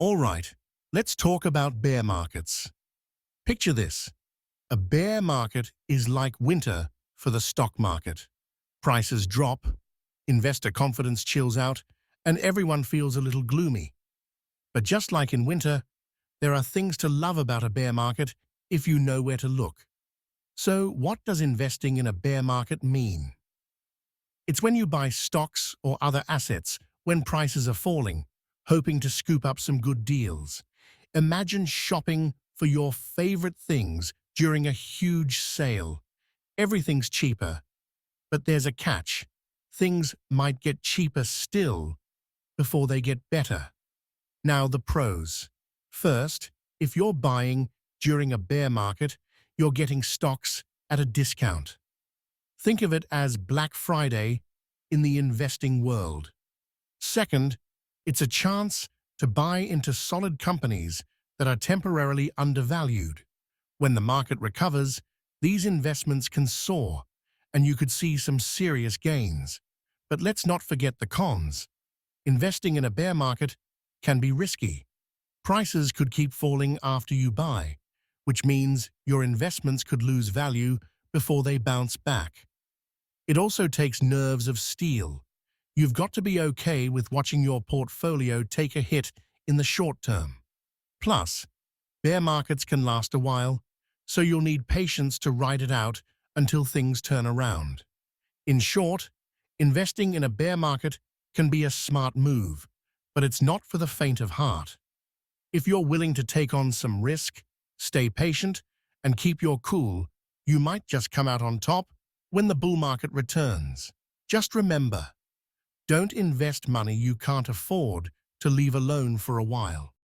All right, let's talk about bear markets. Picture this. A bear market is like winter for the stock market. Prices drop, investor confidence chills out, and everyone feels a little gloomy. But just like in winter, there are things to love about a bear market if you know where to look. So, what does investing in a bear market mean? It's when you buy stocks or other assets when prices are falling, hoping to scoop up some good deals. Imagine shopping for your favorite things during a huge sale. Everything's cheaper, but there's a catch. Things might get cheaper still before they get better. Now the pros. First, if you're buying during a bear market, you're getting stocks at a discount. Think of it as Black Friday in the investing world. Second, it's a chance to buy into solid companies that are temporarily undervalued. When the market recovers, these investments can soar, and you could see some serious gains. But let's not forget the cons. Investing in a bear market can be risky. Prices could keep falling after you buy, which means your investments could lose value before they bounce back. It also takes nerves of steel. You've got to be okay with watching your portfolio take a hit in the short term. Plus, bear markets can last a while, so you'll need patience to ride it out until things turn around. In short, investing in a bear market can be a smart move, but it's not for the faint of heart. If you're willing to take on some risk, stay patient, and keep your cool, you might just come out on top when the bull market returns. Just remember, don't invest money you can't afford to leave alone for a while.